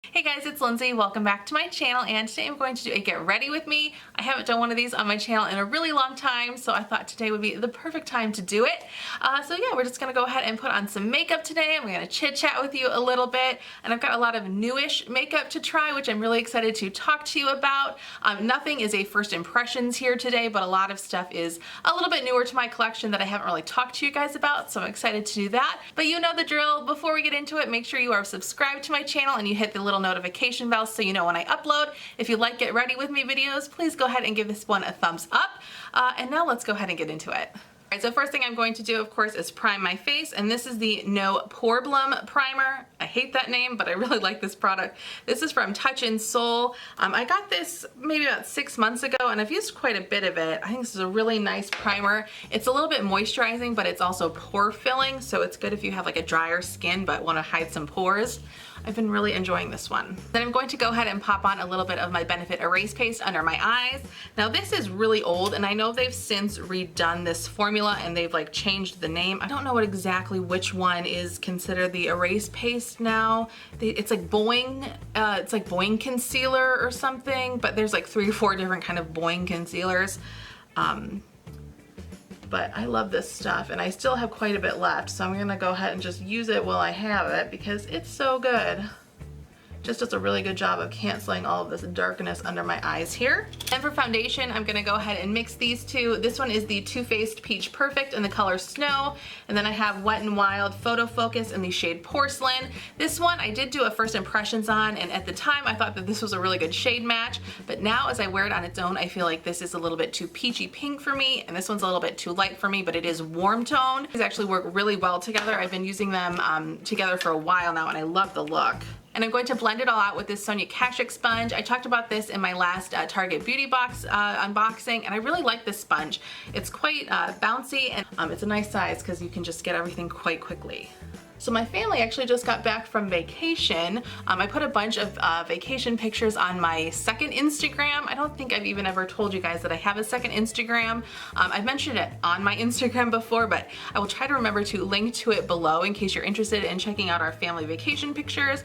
Hey guys, it's Lindsay. Welcome back to my channel, and today I'm going to do a get ready with me. I haven't done one of these on my channel in a really long time, so I thought today would be the perfect time to do it. So yeah, we're just gonna go ahead and put on some makeup today. I'm gonna chit chat with you a little bit, and I've got a lot of newish makeup to try, which I'm really excited to talk to you about. Nothing is a first impressions here today, but a lot of stuff is a little bit newer to my collection that I haven't really talked to you guys about, so I'm excited to do that. But you know the drill. Before we get into it, make sure you are subscribed to my channel and you hit the little notification bell so you know when I upload. If you like Get Ready With Me videos, please go ahead and give this one a thumbs up. And now let's go ahead and get into it. Alright, so first thing I'm going to do, of course, is prime my face, and this is the No Problem Primer. I hate that name, but I really like this product. This is from Touch in Soul. I got this maybe about 6 months ago, and I've used quite a bit of it. I think this is a really nice primer. It's a little bit moisturizing, but it's also pore filling, so it's good if you have like a drier skin but want to hide some pores. I've been really enjoying this one. Then I'm going to go ahead and pop on a little bit of my Benefit Erase Paste under my eyes. Now this is really old, and I know they've since redone this formula and they've like changed the name. I don't know what exactly which one is considered the erase paste now. It's like Boing concealer or something, but there's like 3 or 4 different kind of Boing concealers. But I love this stuff, and I still have quite a bit left, so I'm gonna go ahead and just use it while I have it because it's so good. Just does a really good job of canceling all of this darkness under my eyes here. And for foundation, I'm gonna go ahead and mix these two. This one is the Too Faced Peach Perfect in the color Snow, and then I have Wet n Wild Photo Focus in the shade Porcelain. This one I did do a first impressions on, and at the time I thought that this was a really good shade match, but now as I wear it on its own, I feel like this is a little bit too peachy pink for me, and this one's a little bit too light for me, but it is warm tone. These actually work really well together. I've been using them together for a while now, and I love the look. And I'm going to blend it all out with this Sonia Kashuk sponge. I talked about this in my last Target Beauty Box unboxing, and I really like this sponge. It's quite bouncy, and it's a nice size because you can just get everything quite quickly. So my family actually just got back from vacation. I put a bunch of vacation pictures on my second Instagram. I don't think I've even ever told you guys that I have a second Instagram. I've mentioned it on my Instagram before, but I will try to remember to link to it below in case you're interested in checking out our family vacation pictures.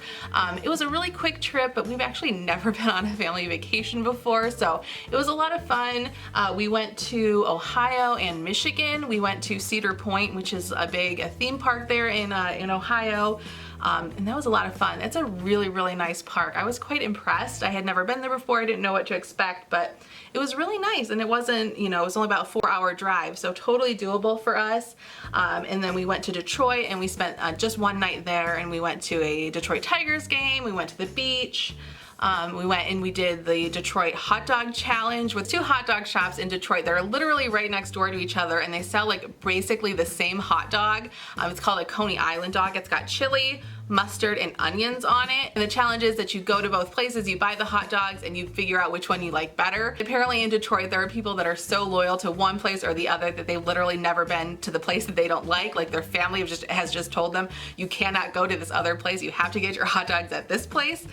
It was a really quick trip, but we've actually never been on a family vacation before, so it was a lot of fun. We went to Ohio and Michigan. We went to Cedar Point, which is a big theme park there in Ohio, and that was a lot of fun. It's a really, really nice park. I was quite impressed. I had never been there before. I didn't know what to expect, but it was really nice, and it wasn't, you know, it was only about a 4-hour drive, so totally doable for us. And then we went to Detroit, and we spent just one night there, and we went to a Detroit Tigers game. We went to the beach. We went and we did the Detroit hot dog challenge with 2 hot dog shops in Detroit. They're literally right next door to each other, and they sell like basically the same hot dog. It's called a Coney Island dog. It's got chili, mustard, and onions on it. And the challenge is that you go to both places, you buy the hot dogs, and you figure out which one you like better. Apparently in Detroit, there are people that are so loyal to one place or the other that they've literally never been to the place that they don't like. Like their family has just told them, you cannot go to this other place, you have to get your hot dogs at this place.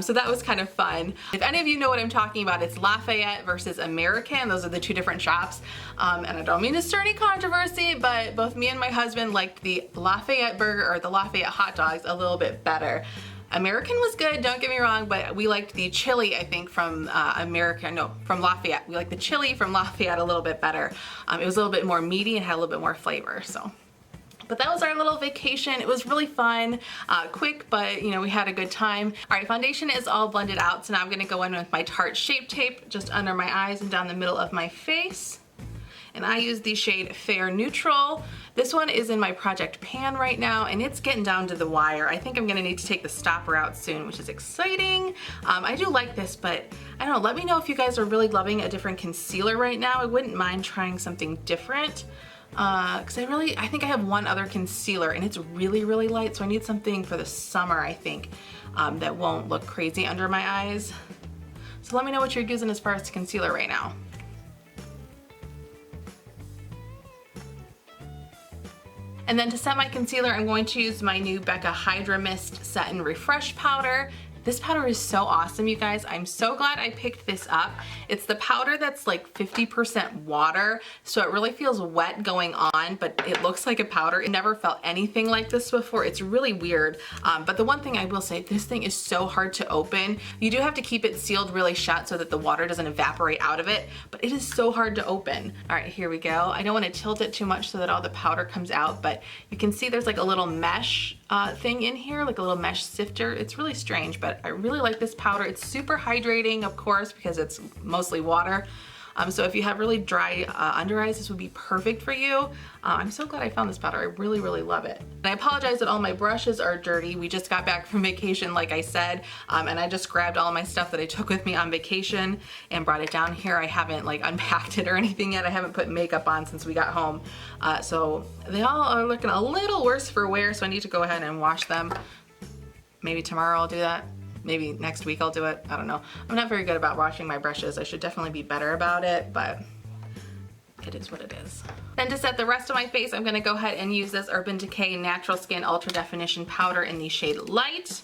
So that was kind of fun. If any of you know what I'm talking about, it's Lafayette versus American. Those are the 2 different shops. And I don't mean to stir any controversy, but both me and my husband liked the Lafayette burger or the Lafayette hot dogs a little bit better. American was good, don't get me wrong, but we liked the chili, I think, from from Lafayette. We liked the chili from Lafayette a little bit better. It was a little bit more meaty and had a little bit more flavor, so. But that was our little vacation. It was really fun, quick, but you know, we had a good time. All right, foundation is all blended out, so now I'm gonna go in with my Tarte Shape Tape just under my eyes and down the middle of my face. And I use the shade Fair Neutral. This one is in my Project Pan right now, and it's getting down to the wire. I think I'm gonna need to take the stopper out soon, which is exciting. I do like this, but I don't know, let me know if you guys are really loving a different concealer right now. I wouldn't mind trying something different. Because I think I have one other concealer, and it's really, really light, so I need something for the summer, I think, that won't look crazy under my eyes. So let me know what you're using as far as concealer right now. And then to set my concealer, I'm going to use my new Becca Hydra Mist Set and Refresh Powder. This powder is so awesome, you guys. I'm so glad I picked this up. It's the powder that's like 50% water, so it really feels wet going on, but it looks like a powder. It never felt anything like this before. It's really weird. But the one thing I will say, this thing is so hard to open. You do have to keep it sealed really shut so that the water doesn't evaporate out of it, but it is so hard to open. All right, here we go. I don't want to tilt it too much so that all the powder comes out, but you can see there's like a little mesh thing in here, like a little mesh sifter. It's really strange, but I really like this powder. It's super hydrating, of course, because it's mostly water. So if you have really dry under eyes, this would be perfect for you. I'm so glad I found this powder. I really, really love it. And I apologize that all my brushes are dirty. We just got back from vacation, like I said, and I just grabbed all my stuff that I took with me on vacation and brought it down here. I haven't like unpacked it or anything yet. I haven't put makeup on since we got home. So they all are looking a little worse for wear, so I need to go ahead and wash them. Maybe tomorrow I'll do that. Maybe next week I'll do it. I don't know. I'm not very good about washing my brushes. I should definitely be better about it, but it is what it is. Then to set the rest of my face, I'm gonna go ahead and use this Urban Decay Natural Skin Ultra Definition Powder in the shade Light.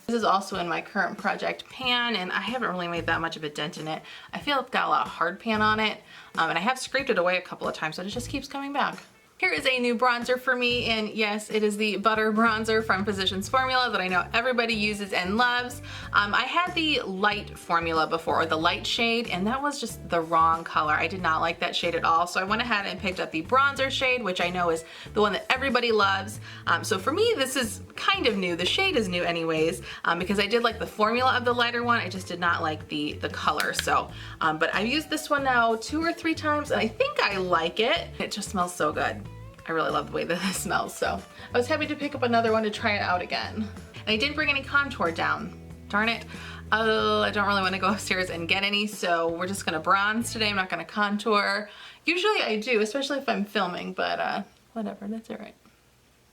This is also in my current project pan, and I haven't really made that much of a dent in it. I feel it's got a lot of hard pan on it, and I have scraped it away a couple of times, but it just keeps coming back. Here is a new bronzer for me, and yes, it is the Butter Bronzer from Physicians Formula that I know everybody uses and loves. I had the light formula before, or the light shade, and that was just the wrong color. I did not like that shade at all, so I went ahead and picked up the bronzer shade, which I know is the one that everybody loves. So for me, this is kind of new. The shade is new anyways, because I did like the formula of the lighter one. I just did not like the color. So, but I've used this one now 2 or 3 times, and I think I like it. It just smells so good. I really love the way that this smells, so I was happy to pick up another one to try it out again. And I didn't bring any contour down. Darn it. I don't really want to go upstairs and get any, so we're just gonna bronze today. I'm not gonna contour. Usually I do, especially if I'm filming, but whatever, that's all right.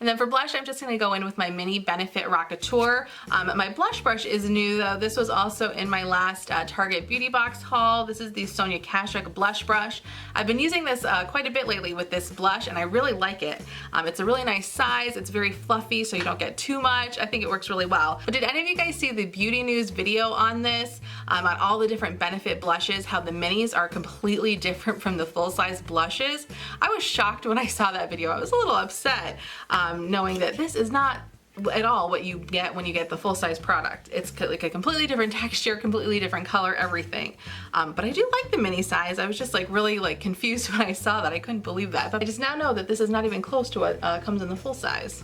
And then for blush, I'm just gonna go in with my mini Benefit Rockateur. My blush brush is new though. This was also in my last Target Beauty Box haul. This is the Sonia Kashuk blush brush. I've been using this quite a bit lately with this blush, and I really like it. It's a really nice size. It's very fluffy, so you don't get too much. I think it works really well. But did any of you guys see the Beauty News video on this? On all the different Benefit blushes, how the minis are completely different from the full-size blushes? I was shocked when I saw that video. I was a little upset. Knowing that this is not at all what you get when you get the full-size product. It's like a completely different texture, completely different color, everything. But I do like the mini size. I was just like really like confused when I saw that. I couldn't believe that. But I just now know that this is not even close to what comes in the full size.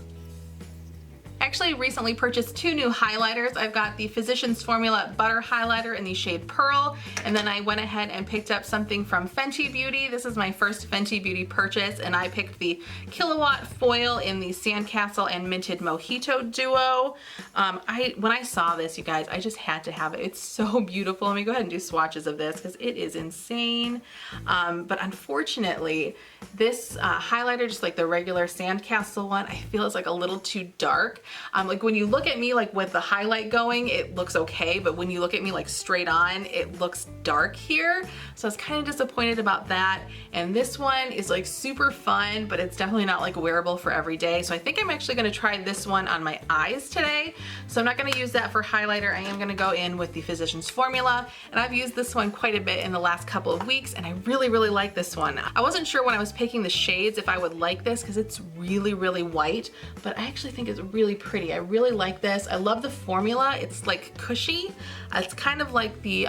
I actually recently purchased 2 new highlighters. I've got the Physicians Formula Butter Highlighter in the shade Pearl, and then I went ahead and picked up something from Fenty Beauty. This is my first Fenty Beauty purchase, and I picked the Kilowatt Foil in the Sandcastle and Minted Mojito Duo. When I saw this, you guys, I just had to have it. It's so beautiful. Let me go ahead and do swatches of this because it is insane. But unfortunately, this highlighter, just like the regular Sandcastle one, I feel is like a little too dark. Like when you look at me like with the highlight going, it looks okay, but when you look at me like straight on, it looks dark here. So I was kind of disappointed about that. And this one is like super fun, but it's definitely not like wearable for every day. So I think I'm actually gonna try this one on my eyes today. So I'm not gonna use that for highlighter. I am gonna go in with the Physicians Formula, and I've used this one quite a bit in the last couple of weeks, and I really, really like this one. I wasn't sure when I was picking the shades if I would like this because it's really, really white, but I actually think it's really pretty. I really like this. I love the formula. It's like cushy. It's kind of like the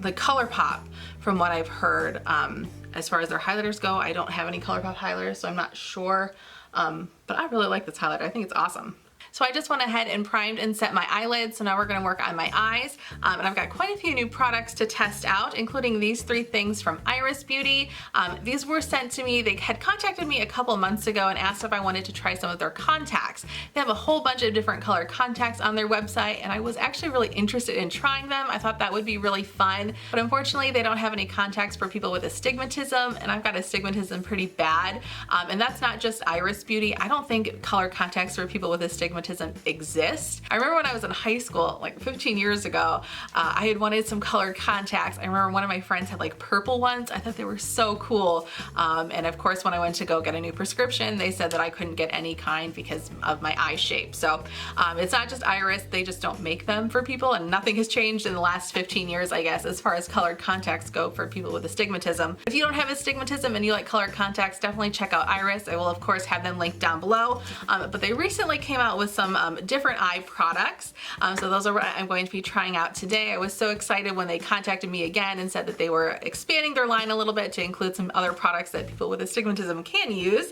ColourPop from what I've heard. As far as their highlighters go, I don't have any ColourPop highlighters, so I'm not sure. But I really like this highlighter. I think it's awesome. So I just went ahead and primed and set my eyelids, so now we're gonna work on my eyes. And I've got quite a few new products to test out, including these 3 things from Iris Beauty. These were sent to me. They had contacted me a couple months ago and asked if I wanted to try some of their contacts. They have a whole bunch of different color contacts on their website, and I was actually really interested in trying them. I thought that would be really fun, but unfortunately they don't have any contacts for people with astigmatism, and I've got astigmatism pretty bad. And that's not just Iris Beauty. I don't think color contacts for people with astigmatism astigmatism exists. I remember when I was in high school, like 15 years ago, I had wanted some colored contacts. I remember one of my friends had like purple ones. I thought they were so cool. And of course, when I went to go get a new prescription, they said that I couldn't get any kind because of my eye shape. So it's not just iris, they just don't make them for people, and nothing has changed in the last 15 years, I guess, as far as colored contacts go for people with astigmatism. If you don't have astigmatism and you like colored contacts, definitely check out Iris. I will of course have them linked down below. But they recently came out with some different eye products. So those are what I'm going to be trying out today. I was so excited when they contacted me again and said that they were expanding their line a little bit to include some other products that people with astigmatism can use.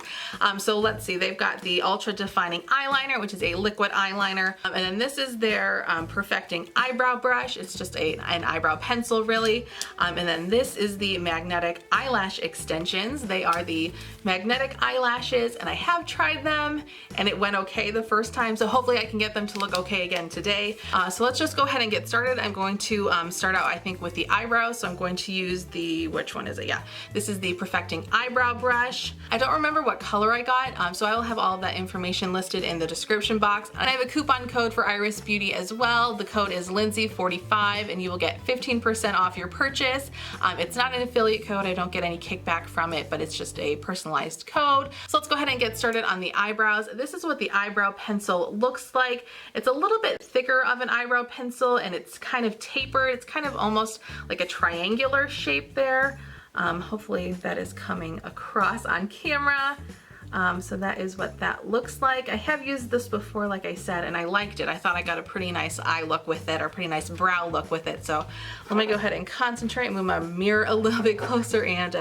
So let's see, they've got the Ultra Defining Eyeliner, which is a liquid eyeliner. And then this is their Perfecting Eyebrow Brush. It's just an eyebrow pencil really. And then this is the Magnetic Eyelash Extensions. They are the magnetic eyelashes, and I have tried them and it went okay the first time, so hopefully I can get them to look okay again today. So let's just go ahead and get started. I'm going to start out, I think, with the eyebrows. So I'm going to use the, which one is it? Yeah, this is the Perfecting Eyebrow Brush. I don't remember what color I got, so I will have all of that information listed in the description box. And I have a coupon code for Iris Beauty as well. The code is Lindsey45 and you will get 15% off your purchase. It's not an affiliate code, I don't get any kickback from it, but it's just a personalized code. So let's go ahead and get started on the eyebrows. This is what the eyebrow pencil looks like. It's a little bit thicker of an eyebrow pencil and it's kind of tapered. It's kind of almost like a triangular shape there. Hopefully that is coming across on camera. So that is what that looks like. I have used this before, like I said, and I liked it. I thought I got a pretty nice eye look with it, or pretty nice brow look with it. So let me go ahead and concentrate, move my mirror a little bit closer, and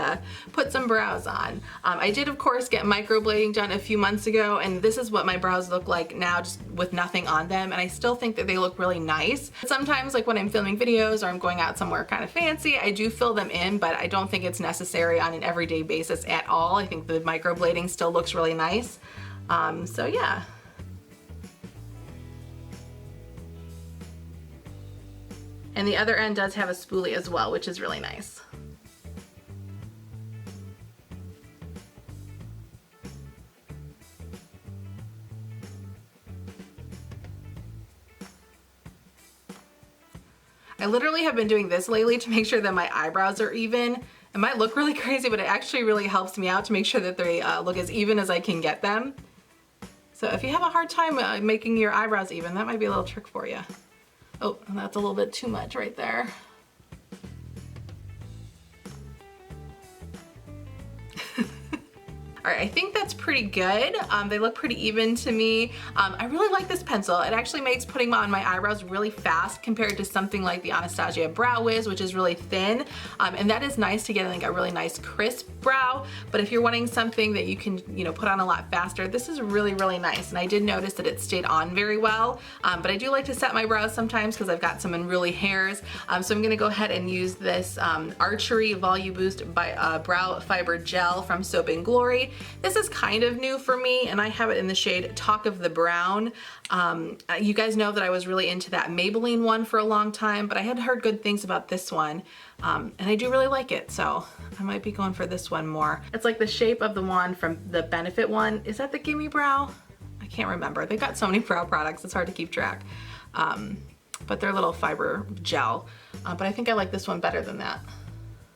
put some brows on. I did, of course, get microblading done a few months ago, and this is what my brows look like now, just with nothing on them, and I still think that they look really nice. Sometimes, like when I'm filming videos or I'm going out somewhere kind of fancy, I do fill them in, but I don't think it's necessary on an everyday basis at all. I think the microblading still looks really nice. So yeah. And the other end does have a spoolie as well, which is really nice. I literally have been doing this lately to make sure that my eyebrows are even. It might look really crazy, but it actually really helps me out to make sure that they look as even as I can get them. So if you have a hard time making your eyebrows even, that might be a little trick for you. Oh, that's a little bit too much right there. All right, I think that's pretty good. They look pretty even to me. I really like this pencil. It actually makes putting on my eyebrows really fast compared to something like the Anastasia Brow Wiz, which is really thin. And that is nice to get like a really nice crisp brow. But if you're wanting something that you can, you know, put on a lot faster, this is really, really nice. And I did notice that it stayed on very well. But I do like to set my brows sometimes because I've got some unruly hairs. So I'm gonna go ahead and use this Archery Volume Boost by Brow Fiber Gel from Soap and Glory. This is kind of new for me, and I have it in the shade Talk of the Brown. You guys know that I was really into that Maybelline one for a long time, but I had heard good things about this one, and I do really like it, so I might be going for this one more. It's like the shape of the one from the Benefit one. Is that the Gimme Brow? I can't remember. They've got so many brow products, it's hard to keep track. But they're little fiber gel, but I think I like this one better than that.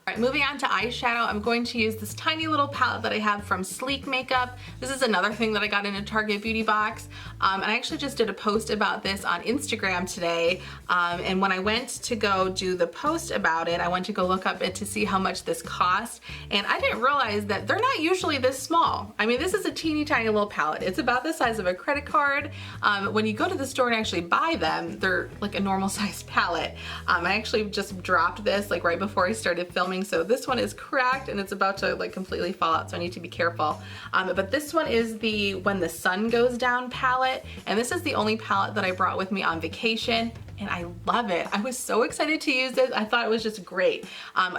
All right, moving on to eyeshadow, I'm going to use this tiny little palette that I have from Sleek Makeup. This is another thing that I got in a Target beauty box. And I actually just did a post about this on Instagram today. And when I went to go do the post about it, I went to go look up it to see how much this cost. And I didn't realize that they're not usually this small. I mean, this is a teeny tiny little palette. It's about the size of a credit card. When you go to the store and actually buy them, they're like a normal sized palette. I actually just dropped this like right before I started filming. So this one is cracked and it's about to like completely fall out, so I need to be careful. But this one is the When the Sun Goes Down palette, and this is the only palette that I brought with me on vacation. and I love it. I was so excited to use this. I thought it was just great.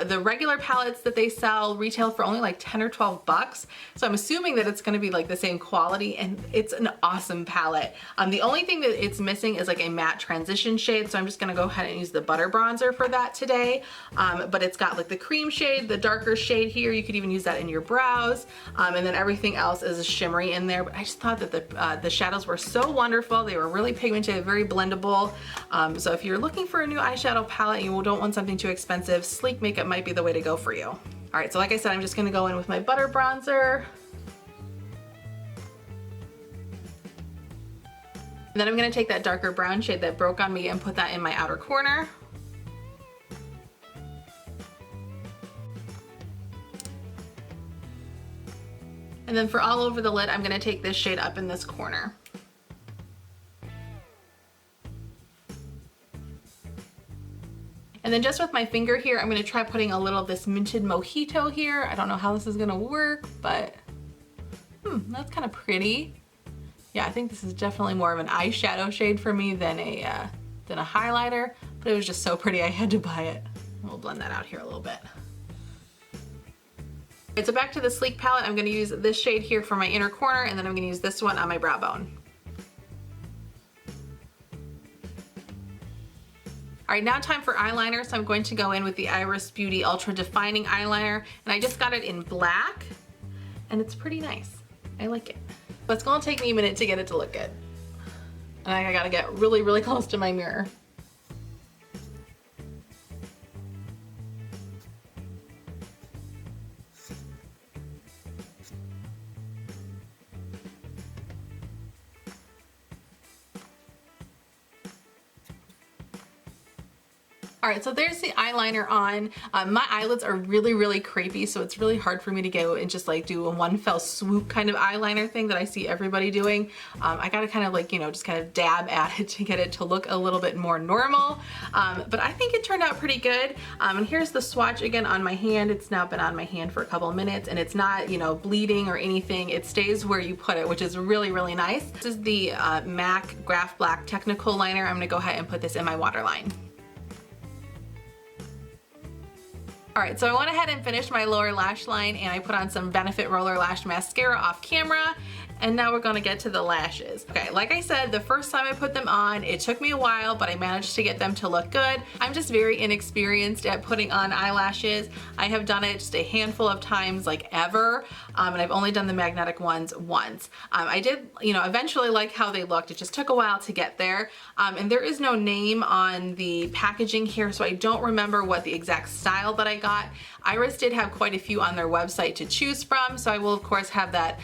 The regular palettes that they sell retail for only like 10 or 12 bucks. So I'm assuming that it's gonna be like the same quality, and it's an awesome palette. The only thing that it's missing is like a matte transition shade. So I'm just gonna go ahead and use the butter bronzer for that today. But it's got like the cream shade, the darker shade here. You could even use that in your brows. And then everything else is shimmery in there. But I just thought that the shadows were so wonderful. They were really pigmented, very blendable. So if you're looking for a new eyeshadow palette and you don't want something too expensive, sleek makeup might be the way to go for you. All right, so like I said, I'm just gonna go in with my butter bronzer. And then I'm gonna take that darker brown shade that broke on me and put that in my outer corner. And then for all over the lid, I'm gonna take this shade up in this corner. And then just with my finger here, I'm gonna try putting a little of this Minted Mojito here. I don't know how this is gonna work, but that's kind of pretty. Yeah, I think this is definitely more of an eyeshadow shade for me than a highlighter, but it was just so pretty I had to buy it. We'll blend that out here a little bit. Alright, so back to the Sleek palette, I'm gonna use this shade here for my inner corner, and then I'm gonna use this one on my brow bone. All right, now time for eyeliner. So I'm going to go in with the Iris Beauty Ultra Defining Eyeliner, and I just got it in black, and it's pretty nice. I like it. But it's gonna take me a minute to get it to look good. And I gotta get really, really close to my mirror. All right, so there's the eyeliner on. My eyelids are really, really crepey, so it's really hard for me to go and just like do a one fell swoop kind of eyeliner thing that I see everybody doing. I gotta kind of like, you know, just kind of dab at it to get it to look a little bit more normal. But I think it turned out pretty good. And here's the swatch again on my hand. It's now been on my hand for a couple of minutes, and it's not, you know, bleeding or anything. It stays where you put it, which is really, really nice. This is the MAC Graph Black Technical Liner. I'm gonna go ahead and put this in my waterline. All right, so I went ahead and finished my lower lash line, and I put on some Benefit Roller Lash Mascara off camera. And now we're gonna get to the lashes. Okay, like I said, the first time I put them on, it took me a while, but I managed to get them to look good. I'm just very inexperienced at putting on eyelashes. I have done it just a handful of times, like ever, and I've only done the magnetic ones once. I did, you know, eventually like how they looked. It just took a while to get there. And there is no name on the packaging here, so I don't remember what the exact style that I got. Iris did have quite a few on their website to choose from, so I will of course have that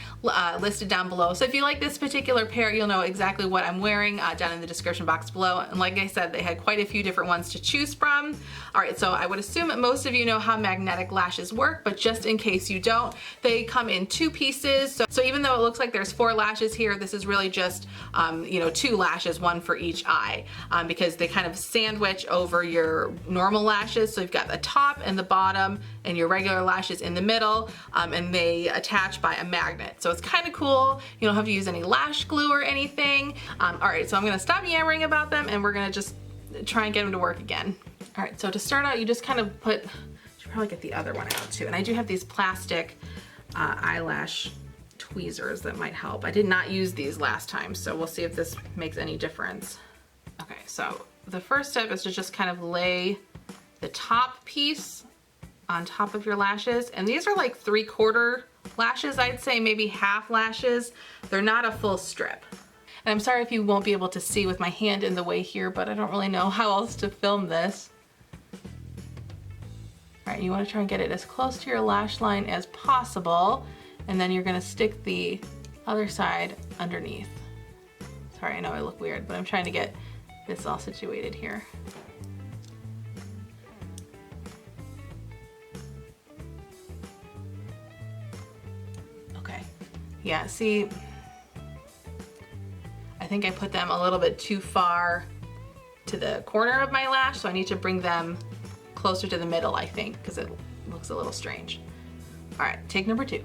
listed down below. So if you like this particular pair, you'll know exactly what I'm wearing down in the description box below. And like I said, they had quite a few different ones to choose from. All right, so I would assume that most of you know how magnetic lashes work, but just in case you don't, they come in 2 pieces. So even though it looks like there's 4 lashes here, this is really just, you know, 2 lashes, 1 for each eye, because they kind of sandwich over your normal lashes. So you've got the top and the bottom and your regular lashes in the middle, and they attach by a magnet. So it's kind of cool. You don't have to use any lash glue or anything. All right, so I'm gonna stop yammering about them, and we're gonna just try and get them to work again. All right, so to start out, you just kind of put, you should probably get the other one out too. And I do have these plastic eyelash tweezers that might help. I did not use these last time, so we'll see if this makes any difference. Okay, so the first step is to just kind of lay the top piece on top of your lashes. And these are like 3/4 lashes, I'd say, maybe half lashes. They're not a full strip. And I'm sorry if you won't be able to see with my hand in the way here, but I don't really know how else to film this. All right, you wanna try and get it as close to your lash line as possible, and then you're gonna stick the other side underneath. Sorry, I know I look weird, but I'm trying to get this all situated here. Yeah, see, I think I put them a little bit too far to the corner of my lash, so I need to bring them closer to the middle, I think, because it looks a little strange. All right, take number 2.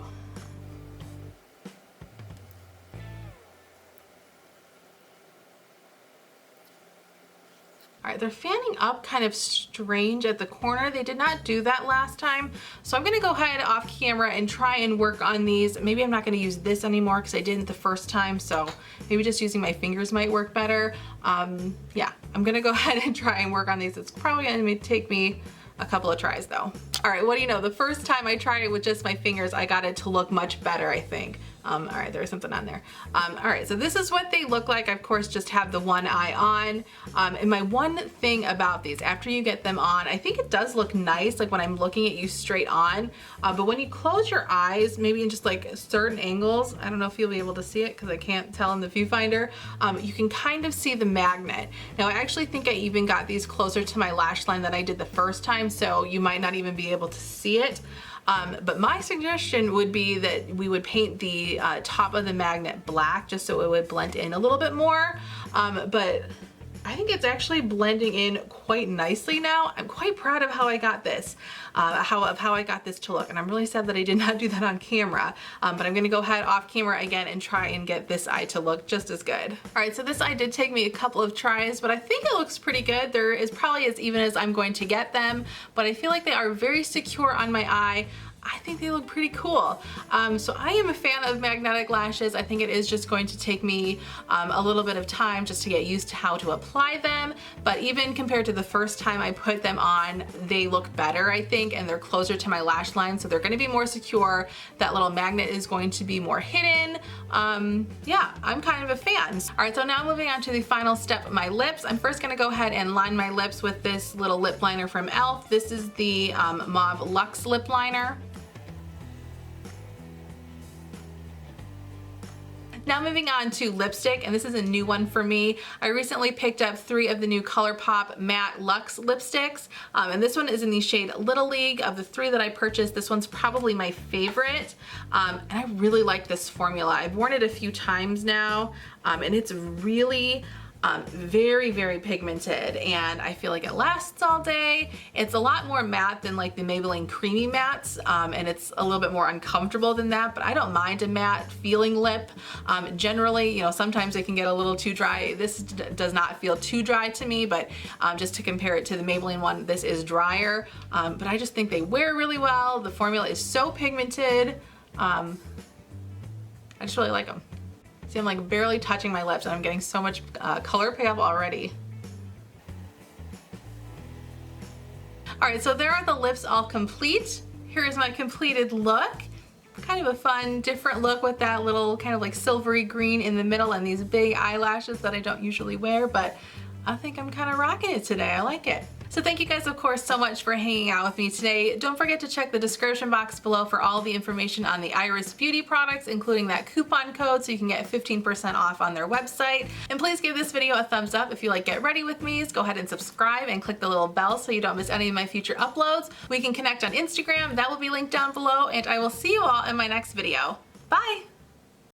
right, they're fanning up kind of strange at the corner. They did not do that last time. So I'm gonna go ahead off camera and try and work on these. Maybe I'm not gonna use this anymore because I didn't the first time. So maybe just using my fingers might work better. Yeah, I'm gonna go ahead and try and work on these. It's probably gonna take me a couple of tries though. All right, what do you know? The first time I tried it with just my fingers, I got it to look much better, I think. All right, there's something on there. All right, so this is what they look like. I, of course, just have the one eye on. And my one thing about these, after you get them on, I think it does look nice, like when I'm looking at you straight on. But when you close your eyes, maybe in just like certain angles, I don't know if you'll be able to see it because I can't tell in the viewfinder, you can kind of see the magnet. Now, I actually think I even got these closer to my lash line than I did the first time, so you might not even be able to see it. But my suggestion would be that we would paint the top of the magnet black just so it would blend in a little bit more. But I think it's actually blending in quite nicely now. I'm quite proud of how I got this, how I got this to look. And I'm really sad that I did not do that on camera. But I'm gonna go ahead off camera again and try and get this eye to look just as good. All right, so this eye did take me a couple of tries, but I think it looks pretty good. There is probably as even as I'm going to get them, but I feel like they are very secure on my eye. I think they look pretty cool. So I am a fan of magnetic lashes. I think it is just going to take me a little bit of time just to get used to how to apply them. But even compared to the first time I put them on, they look better, I think, and they're closer to my lash line. So they're gonna be more secure. That little magnet is going to be more hidden. Yeah, I'm kind of a fan. All right, so now moving on to the final step, my lips. I'm first gonna go ahead and line my lips with this little lip liner from e.l.f. This is the Matte Lux Lip Liner. Now moving on to lipstick, and this is a new one for me. I recently picked up 3 of the new ColourPop Matte Lux Lipsticks, and this one is in the shade Little League. Of the 3 that I purchased, this one's probably my favorite, and I really like this formula. I've worn it a few times now, and it's really very, very pigmented, and I feel like it lasts all day. It's a lot more matte than like the Maybelline Creamy Mattes, and it's a little bit more uncomfortable than that, but I don't mind a matte feeling lip. Generally, you know, sometimes it can get a little too dry. This does not feel too dry to me, but just to compare it to the Maybelline one, this is drier, but I just think they wear really well. The formula is so pigmented. I just really like them. See, I'm like barely touching my lips and I'm getting so much color payoff already. All right, so there are the lips all complete. Here's my completed look. Kind of a fun, different look with that little kind of like silvery green in the middle and these big eyelashes that I don't usually wear, but I think I'm kind of rocking it today. I like it. So thank you guys, of course, so much for hanging out with me today. Don't forget to check the description box below for all the information on the Iris Beauty products, including that coupon code so you can get 15% off on their website. And please give this video a thumbs up if you like Get Ready With Me's. Go ahead and subscribe and click the little bell so you don't miss any of my future uploads. We can connect on Instagram. That will be linked down below, and I will see you all in my next video. Bye!